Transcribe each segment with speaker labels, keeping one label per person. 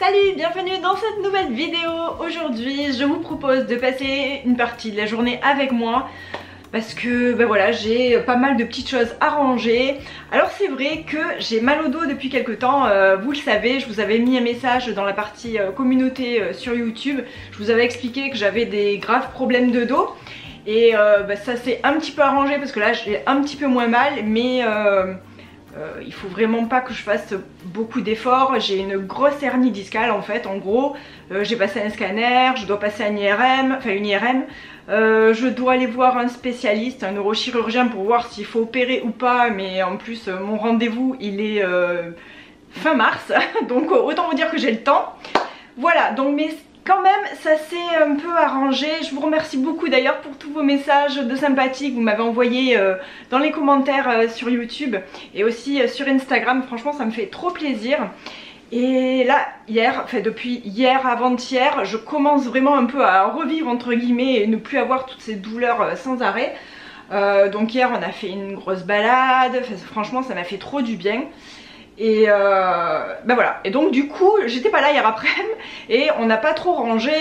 Speaker 1: Salut, bienvenue dans cette nouvelle vidéo. Aujourd'hui je vous propose de passer une partie de la journée avec moi parce que ben voilà, j'ai pas mal de petites choses à ranger. Alors c'est vrai que j'ai mal au dos depuis quelques temps, vous le savez, je vous avais mis un message dans la partie communauté sur YouTube. Je vous avais expliqué que j'avais des graves problèmes de dos et ben, ça s'est un petit peu arrangé parce que là j'ai un petit peu moins mal, mais il faut vraiment pas que je fasse beaucoup d'efforts. J'ai une grosse hernie discale en fait. En gros, j'ai passé un scanner, je dois passer une IRM, je dois aller voir un spécialiste, un neurochirurgien pour voir s'il faut opérer ou pas. Mais en plus, mon rendez-vous il est fin mars, donc autant vous dire que j'ai le temps. Voilà, donc mais quand même ça s'est un peu arrangé. Je vous remercie beaucoup d'ailleurs pour tous vos messages de sympathie que vous m'avez envoyés dans les commentaires sur YouTube et aussi sur Instagram. Franchement ça me fait trop plaisir. Et là hier, enfin depuis hier, avant-hier, je commence vraiment un peu à revivre entre guillemets et ne plus avoir toutes ces douleurs sans arrêt. Donc hier on a fait une grosse balade, enfin, franchement ça m'a fait trop du bien. Et ben voilà, et donc du coup j'étais pas là hier après et on n'a pas trop rangé,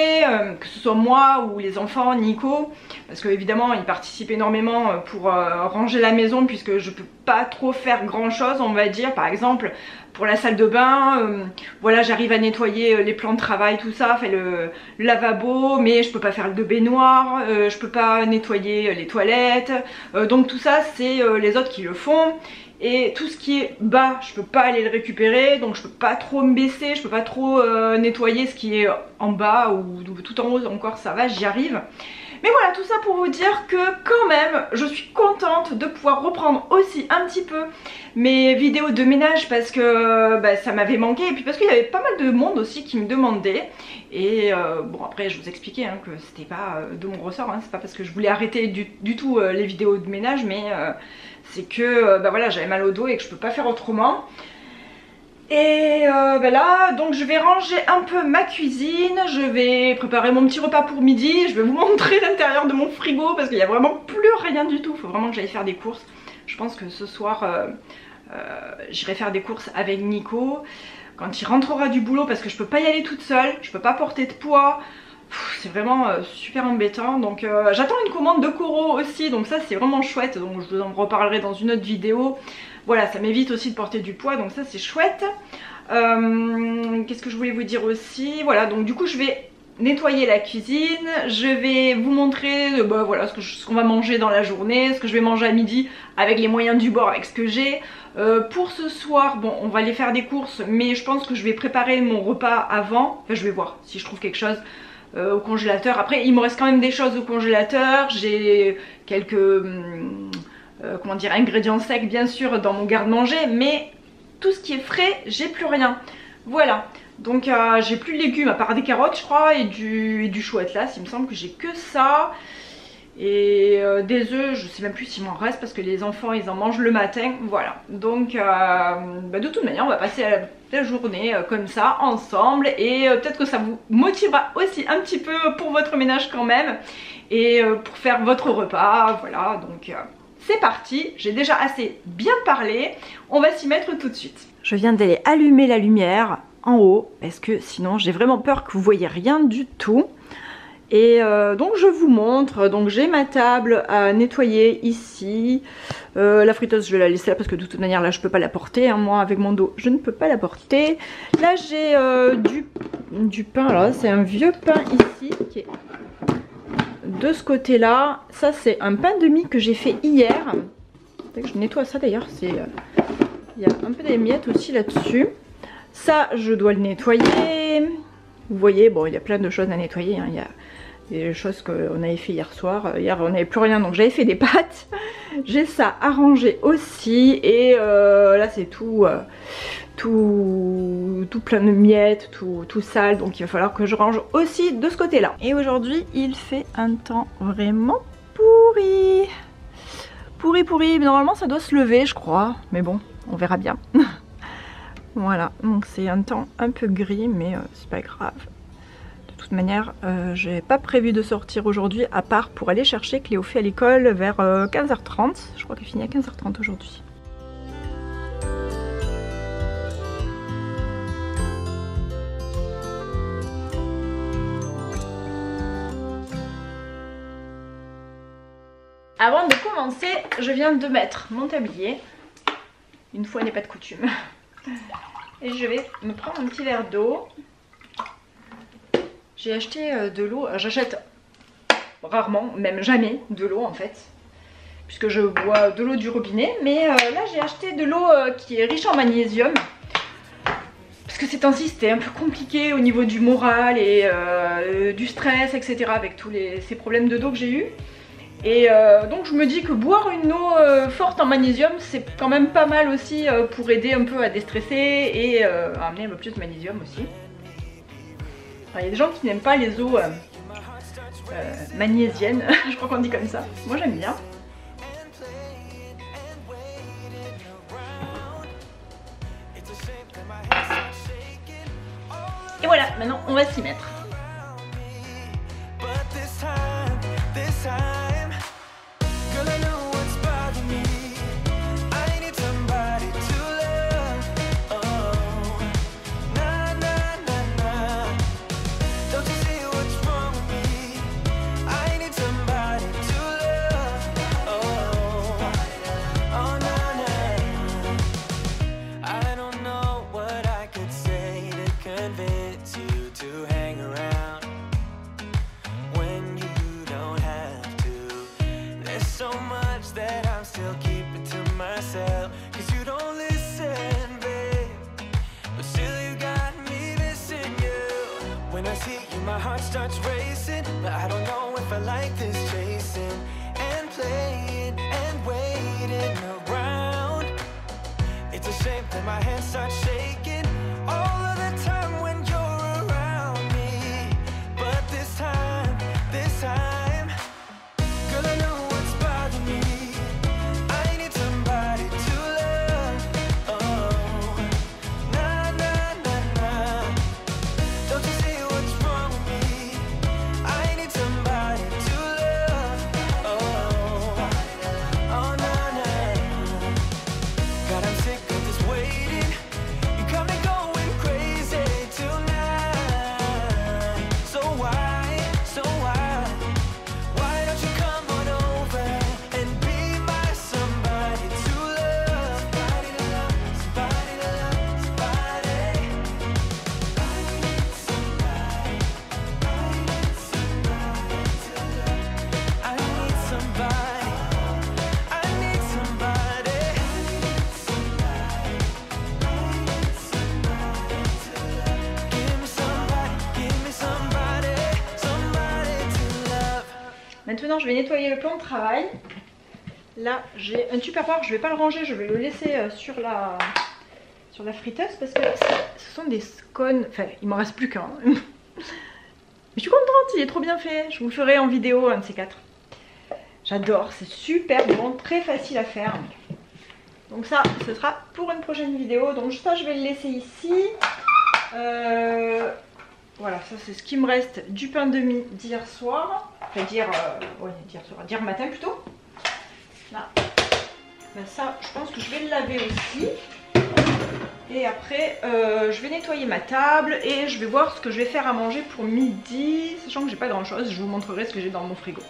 Speaker 1: que ce soit moi ou les enfants, Nico, parce que évidemment il participe énormément pour ranger la maison puisque je peux pas trop faire grand chose on va dire. Par exemple pour la salle de bain, voilà, j'arrive à nettoyer les plans de travail, tout ça, fait le lavabo, mais je peux pas faire le baignoire, je peux pas nettoyer les toilettes, donc tout ça c'est les autres qui le font. Et tout ce qui est bas, je peux pas aller le récupérer, donc je peux pas trop me baisser, je peux pas trop nettoyer ce qui est en bas ou tout en haut encore ça va, j'y arrive. Mais voilà, tout ça pour vous dire que quand même je suis contente de pouvoir reprendre aussi un petit peu mes vidéos de ménage parce que bah, ça m'avait manqué et puis parce qu'il y avait pas mal de monde aussi qui me demandait. Et bon après je vous expliquais hein, que c'était pas de mon ressort, hein, c'est pas parce que je voulais arrêter du tout les vidéos de ménage, mais c'est que bah voilà, j'avais mal au dos et que je peux pas faire autrement. Et bah là donc je vais ranger un peu ma cuisine, je vais préparer mon petit repas pour midi, je vais vous montrer l'intérieur de mon frigo parce qu'il n'y a vraiment plus rien du tout, il faut vraiment que j'aille faire des courses. Je pense que ce soir j'irai faire des courses avec Nico quand il rentrera du boulot parce que je peux pas y aller toute seule, je peux pas porter de poids. C'est vraiment super embêtant, donc j'attends une commande de Coro aussi, donc ça c'est vraiment chouette, donc je vous en reparlerai dans une autre vidéo. Voilà, ça m'évite aussi de porter du poids, donc ça c'est chouette. Qu'est-ce que je voulais vous dire aussi? Voilà, donc du coup je vais nettoyer la cuisine, je vais vous montrer bah, voilà, ce qu'on va manger dans la journée, ce que je vais manger à midi avec les moyens du bord, avec ce que j'ai. Pour ce soir, bon on va aller faire des courses, mais je pense que je vais préparer mon repas avant, enfin je vais voir si je trouve quelque chose au congélateur. Après il me reste quand même des choses au congélateur, j'ai quelques comment dire, ingrédients secs bien sûr dans mon garde-manger, mais tout ce qui est frais j'ai plus rien. Voilà, donc j'ai plus de légumes à part des carottes je crois et du chou atlas, il me semble que j'ai que ça. Et des œufs, je sais même plus s'il m'en reste parce que les enfants ils en mangent le matin. Voilà, donc bah, de toute manière on va passer à la journée comme ça ensemble. Et peut-être que ça vous motivera aussi un petit peu pour votre ménage quand même. Et pour faire votre repas, voilà, donc c'est parti. J'ai déjà assez bien parlé, on va s'y mettre tout de suite. Je viens d'aller allumer la lumière en haut parce que sinon j'ai vraiment peur que vous voyez rien du tout. Et donc je vous montre, donc j'ai ma table à nettoyer ici, la friteuse je vais la laisser là parce que de toute manière là je peux pas la porter, hein. Moi avec mon dos je ne peux pas la porter. Là j'ai du pain, là c'est un vieux pain ici qui est de ce côté là, ça c'est un pain de mie que j'ai fait hier. Je nettoie ça d'ailleurs, il y a un peu des miettes aussi là dessus. Ça je dois le nettoyer. Vous voyez, bon il y a plein de choses à nettoyer, hein. Il y a des choses qu'on avait fait hier soir. Hier on n'avait plus rien donc j'avais fait des pâtes. J'ai ça à ranger aussi. Et là c'est tout plein de miettes, tout sale. Donc il va falloir que je range aussi de ce côté là. Et aujourd'hui il fait un temps vraiment pourri. Pourri, mais normalement ça doit se lever je crois. Mais bon, on verra bien. Voilà, donc c'est un temps un peu gris mais c'est pas grave. De toute manière, j'ai pas prévu de sortir aujourd'hui à part pour aller chercher Cléophée à l'école vers 15h30. Je crois qu'elle finit à 15h30 aujourd'hui. Avant de commencer, je viens de mettre mon tablier. Une fois n'est pas de coutume. Et je vais me prendre un petit verre d'eau. J'ai acheté de l'eau. J'achète rarement, même jamais, de l'eau en fait. Puisque je bois de l'eau du robinet. Mais là j'ai acheté de l'eau qui est riche en magnésium. Parce que ces temps-ci c'était un peu compliqué au niveau du moral et du stress, etc. Avec tous ces problèmes de dos que j'ai eu. Et donc je me dis que boire une eau forte en magnésium c'est quand même pas mal aussi pour aider un peu à déstresser et à amener un peu plus de magnésium aussi. Il y a des gens qui n'aiment pas les eaux magnésiennes, je crois qu'on dit comme ça. Moi j'aime bien. Et voilà, maintenant on va s'y mettre.
Speaker 2: My heart starts racing, but I don't know if I like this chasing and playing and waiting around. It's a shame that my hands start shaking all of the time when you're around me. But this time, girl, I know what's bothering me. I need somebody to love. Oh, nah, nah, nah, nah. Don't you see what's wrong with me? I need somebody to love. Oh, oh, nah, nah. God, I'm sick of this waiting. You got me going crazy tonight. So why don't you come on over and be my somebody to love? Somebody to love, somebody to love, somebody. I need somebody to love. I need somebody. I need somebody. Give me somebody, somebody to love.
Speaker 1: Maintenant je vais nettoyer le plan de travail. Là j'ai un tupperware, je vais pas le ranger, je vais le laisser sur la friteuse parce que ce sont des scones, enfin il m'en reste plus qu'un. Mais je suis contente, il est trop bien fait, je vous ferai en vidéo un de ces quatre. J'adore, c'est super bon, très facile à faire. Donc ça, ce sera pour une prochaine vidéo, donc ça je vais le laisser ici. Voilà, ça c'est ce qui me reste du pain de mie d'hier soir. Enfin d'hier matin plutôt. Là. Ben ça, je pense que je vais le laver aussi. Et après, je vais nettoyer ma table et je vais voir ce que je vais faire à manger pour midi. Sachant que j'ai pas grand chose, je vous montrerai ce que j'ai dans mon frigo.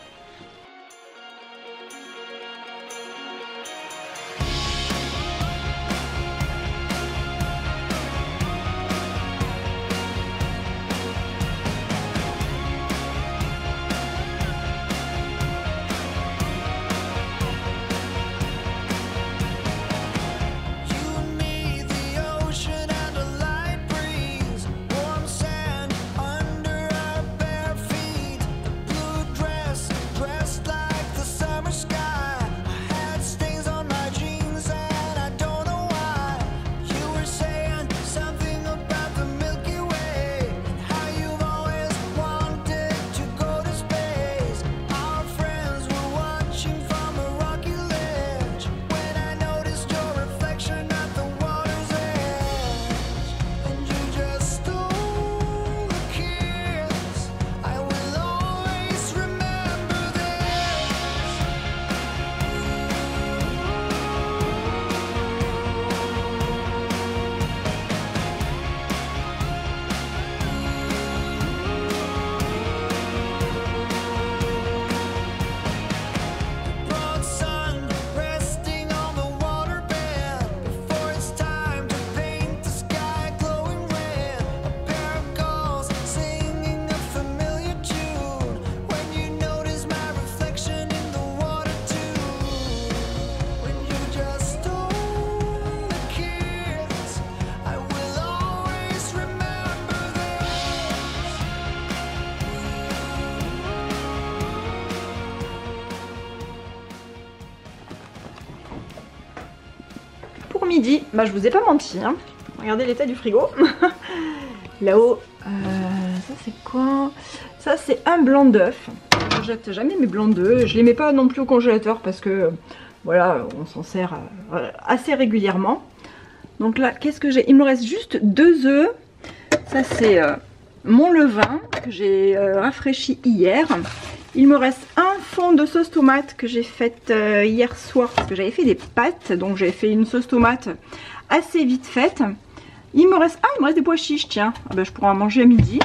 Speaker 1: midi, bah je vous ai pas menti, hein. Regardez l'état du frigo. Là-haut, ça c'est quoi? Ça c'est un blanc d'œuf. Je jette jamais mes blancs d'œufs. Je les mets pas non plus au congélateur parce que voilà, on s'en sert assez régulièrement. Donc là, qu'est-ce que j'ai? Il me reste juste 2 œufs. Ça c'est mon levain que j'ai rafraîchi hier. Il me reste un fond de sauce tomate que j'ai faite hier soir parce que j'avais fait des pâtes. Donc j'ai fait une sauce tomate assez vite faite. Il me reste des pois chiches, tiens. Ah ben, je pourrais en manger à midi.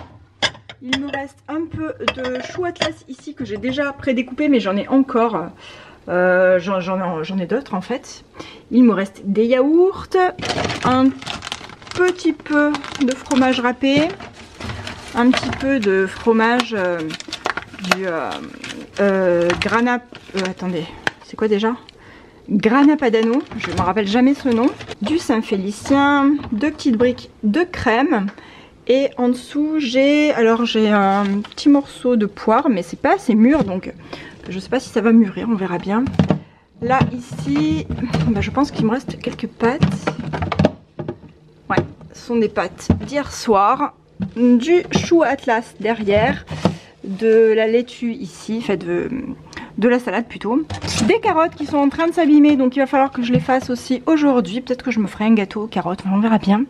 Speaker 1: Il me reste un peu de chou atlas ici que j'ai déjà prédécoupé, mais j'en ai encore. J'en ai d'autres en fait. Il me reste des yaourts, un petit peu de fromage râpé, un petit peu de fromage du grana. Attendez, c'est quoi déjà? Grana Padano, je ne me rappelle jamais ce nom. Du Saint-Félicien, 2 petites briques de crème. Et en dessous, j'ai un petit morceau de poire, mais c'est pas assez mûr, donc je sais pas si ça va mûrir, on verra bien. Là, ici, bah, je pense qu'il me reste quelques pâtes. Ouais, ce sont des pâtes d'hier soir. Du chou atlas derrière. De la laitue ici, enfin de la salade plutôt. Des carottes qui sont en train de s'abîmer, donc il va falloir que je les fasse aussi aujourd'hui. Peut-être que je me ferai un gâteau aux carottes, on verra bien.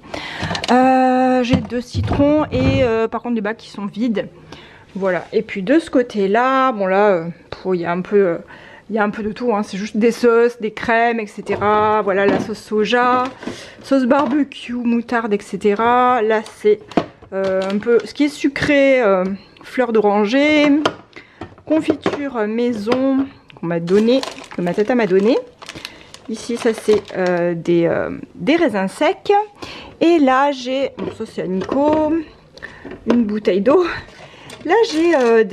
Speaker 1: J'ai 2 citrons et par contre des bacs qui sont vides. Voilà, et puis de ce côté là, bon là, il y a un peu de tout, hein. C'est juste des sauces, des crèmes, etc. Voilà, la sauce soja, sauce barbecue, moutarde, etc. Là c'est un peu ce qui est sucré, fleur d'oranger, confiture maison qu'on m'a donné, que ma tata m'a donné. Ici ça c'est des raisins secs. Et là j'ai, bon ça c'est à Nico, une bouteille d'eau. Là j'ai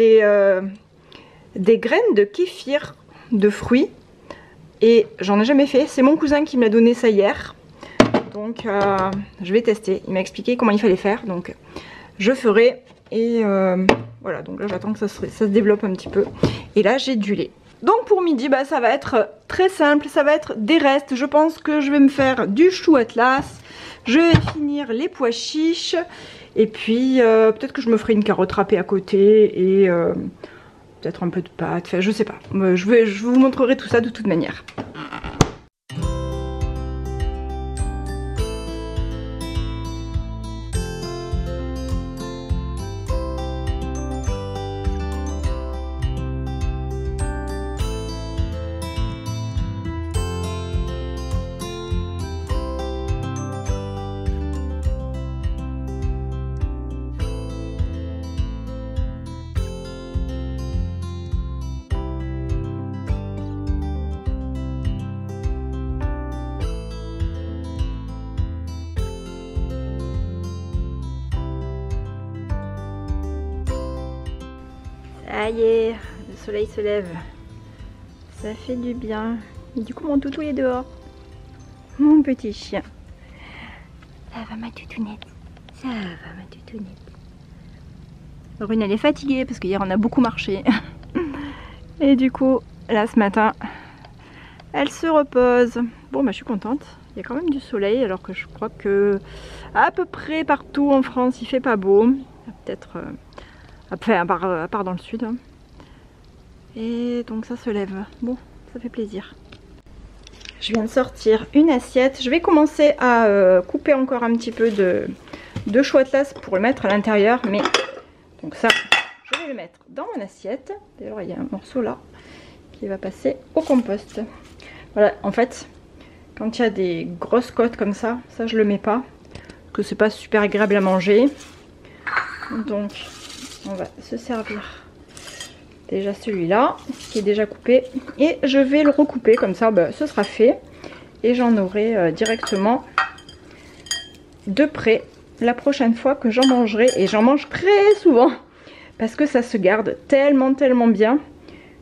Speaker 1: des graines de kéfir de fruits. Et j'en ai jamais fait, c'est mon cousin qui me l'a donné ça hier. Donc je vais tester, il m'a expliqué comment il fallait faire. Donc je ferai. Et voilà, donc là j'attends que ça se développe un petit peu. Et là j'ai du lait. Donc pour midi, bah, ça va être très simple, ça va être des restes. Je pense que je vais me faire du chou atlas. Je vais finir les pois chiches. Et puis peut-être que je me ferai une carotte râpée à côté. Et peut-être un peu de pâte, enfin je sais pas. Je vous montrerai tout ça de toute manière. Ça y est, le soleil se lève. Ça fait du bien. Et du coup, mon toutou est dehors. Mon petit chien. Ça va ma toutounette. Ça va ma toutounette. Brune, elle est fatiguée parce qu'hier on a beaucoup marché. Et du coup, là ce matin, elle se repose. Bon, bah je suis contente. Il y a quand même du soleil alors que je crois que à peu près partout en France il fait pas beau. Peut-être... Enfin, à part dans le sud. Hein. Et donc ça se lève. Bon, ça fait plaisir. Je viens de sortir une assiette. Je vais commencer à couper encore un petit peu de chou atlas pour le mettre à l'intérieur. Mais donc ça, je vais le mettre dans mon assiette. D'ailleurs, il y a un morceau là qui va passer au compost. Voilà, en fait, quand il y a des grosses côtes comme ça je le mets pas. Parce que c'est pas super agréable à manger. Donc... on va se servir déjà celui-là qui est déjà coupé et je vais le recouper comme ça, bah, ce sera fait et j'en aurai directement de près la prochaine fois que j'en mangerai. Et j'en mange très souvent parce que ça se garde tellement bien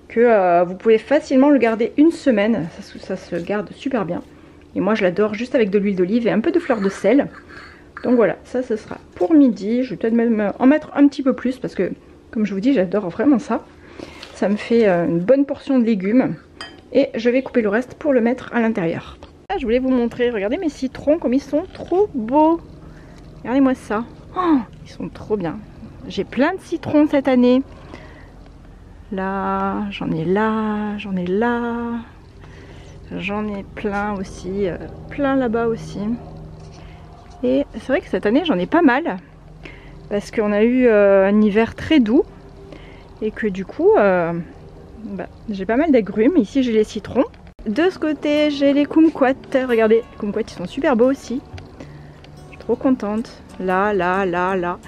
Speaker 1: que vous pouvez facilement le garder une semaine. Ça se garde super bien et moi je l'adore juste avec de l'huile d'olive et un peu de fleur de sel. Donc voilà, ça ce sera pour midi. Je vais peut-être même en mettre un petit peu plus parce que comme je vous dis, j'adore vraiment ça. Ça me fait une bonne portion de légumes et je vais couper le reste pour le mettre à l'intérieur. je voulais vous montrer, regardez mes citrons comme ils sont trop beaux. Regardez-moi ça. Oh, ils sont trop bien. J'ai plein de citrons cette année. Là, j'en ai là, j'en ai là. J'en ai plein aussi, plein là-bas aussi. Et c'est vrai que cette année j'en ai pas mal. Parce qu'on a eu un hiver très doux. Et que du coup, j'ai pas mal d'agrumes. Ici j'ai les citrons. De ce côté j'ai les kumquats. Regardez, les kumquats ils sont super beaux aussi. Je suis trop contente. Là, là, là, là.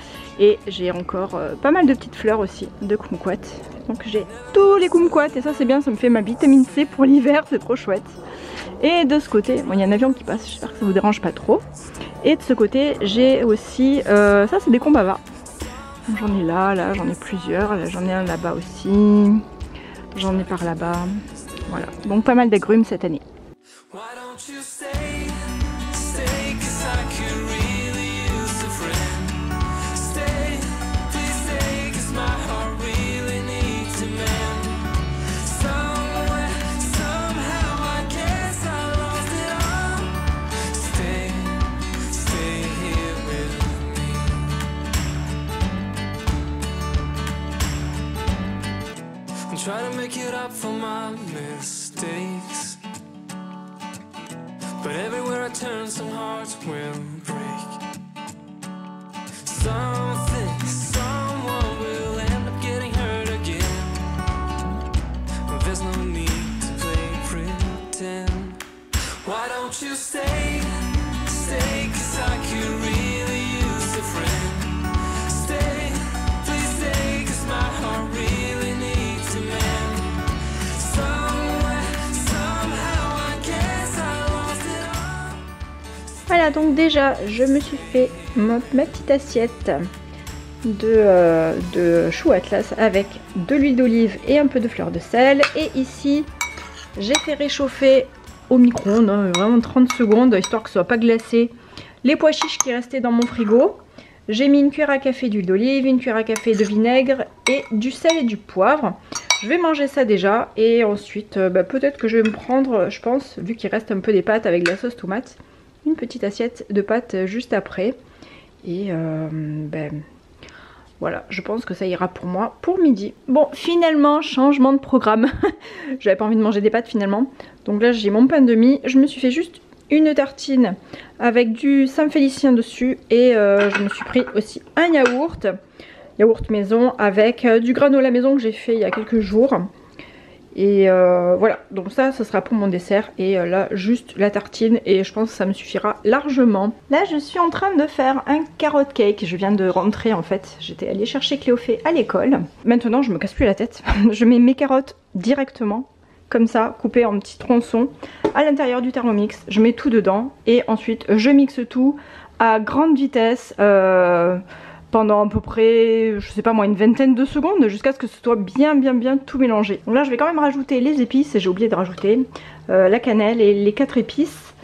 Speaker 1: Et j'ai encore pas mal de petites fleurs aussi de kumquats. Donc j'ai tous les kumquats et ça c'est bien, ça me fait ma vitamine C pour l'hiver, c'est trop chouette. Et de ce côté, bon, il y a un avion qui passe, j'espère que ça vous dérange pas trop. Et de ce côté j'ai aussi, ça c'est des combavas. J'en ai là, là j'en ai plusieurs, là j'en ai un là-bas aussi. J'en ai par là-bas. Voilà, donc pas mal d'agrumes cette année.
Speaker 2: Why don't you stay, 'cause I could really use a friend. Stay, please stay, 'cause my heart really needs a man. Somewhere, somehow, I guess I lost it all. Stay, stay here with me. I'm trying to make it up for my mistakes. But everywhere I turn, some hearts will break. Something, someone will end up getting hurt again. But there's no need to play pretend. Why don't you stay, 'cause I could really use a friend. Stay, please stay, 'cause my heart really needs a man. Somewhere, somehow, I guess I lost it all.
Speaker 1: Voilà, donc déjà je me suis fait ma petite assiette de chou atlas avec de l'huile d'olive et un peu de fleur de sel. Et ici j'ai fait réchauffer au micro-ondes, hein, vraiment 30 secondes, histoire que ce soit pas glacé, les pois chiches qui restaient dans mon frigo. J'ai mis une cuillère à café d'huile d'olive, une cuillère à café de vinaigre et du sel et du poivre. Je vais manger ça déjà et ensuite peut-être que je vais me prendre, je pense, vu qu'il reste un peu des pâtes avec de la sauce tomate, une petite assiette de pâtes juste après. Et voilà, je pense que ça ira pour moi pour midi. Bon, finalement, changement de programme. J'avais pas envie de manger des pâtes finalement. Donc là, j'ai mon pain de mie. Je me suis fait juste une tartine avec du Saint-Félicien dessus. Et je me suis pris aussi un yaourt. Yaourt maison avec du granola maison que j'ai fait il y a quelques jours. Et voilà, donc ça, ce sera pour mon dessert. Et là, juste la tartine et je pense que ça me suffira largement. Là, je suis en train de faire un carrot cake. Je viens de rentrer en fait. J'étais allée chercher Cléophée à l'école. Maintenant, je me casse plus la tête. Je mets mes carottes directement, comme ça, coupées en petits tronçons, à l'intérieur du Thermomix. Je mets tout dedans et ensuite, je mixe tout à grande vitesse. Pendant à peu près, je sais pas moi, une vingtaine de secondes jusqu'à ce que ce soit bien tout mélangé. Donc là je vais quand même rajouter les épices, et j'ai oublié de rajouter la cannelle et les 4 épices.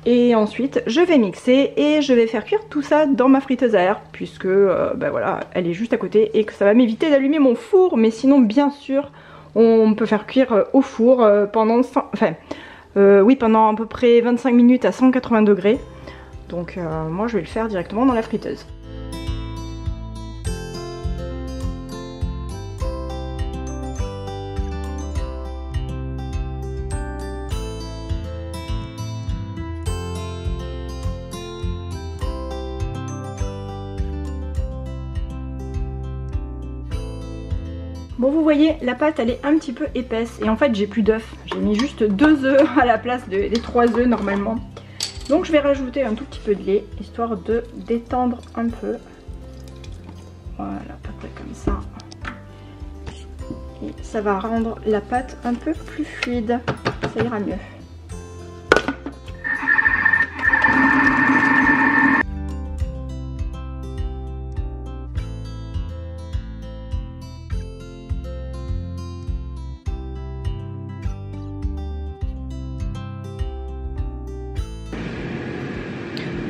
Speaker 1: Et ensuite je vais mixer et je vais faire cuire tout ça dans ma friteuse à air, puisque voilà, elle est juste à côté et que ça va m'éviter d'allumer mon four. Mais sinon bien sûr on peut faire cuire au four pendant pendant à peu près 25 minutes à 180 degrés. Donc moi je vais le faire directement dans la friteuse. Bon, vous voyez, la pâte elle est un petit peu épaisse et en fait j'ai plus d'œufs. J'ai mis juste 2 œufs à la place des 3 œufs normalement. Donc je vais rajouter un tout petit peu de lait histoire de détendre un peu. Voilà, à peu près comme ça. Et ça va rendre la pâte un peu plus fluide. Ça ira mieux.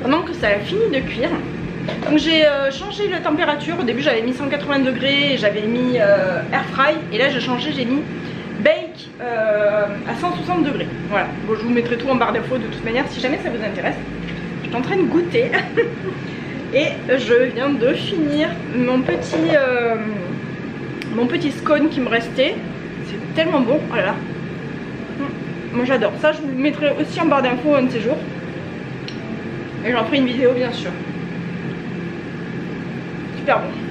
Speaker 1: Pendant que ça a fini de cuire, donc j'ai changé la température. Au début j'avais mis 180 degrés et j'avais mis air fry, et là j'ai changé, j'ai mis bake à 160 degrés. Voilà, bon, je vous mettrai tout en barre d'infos de toute manière si jamais ça vous intéresse. Je suis en train de goûter et je viens de finir mon petit scone qui me restait. C'est tellement bon, oh là là. Moi j'adore, ça je vous le mettrai aussi en barre d'infos un de ces jours. Et j'en ferai une vidéo bien sûr. Super bon.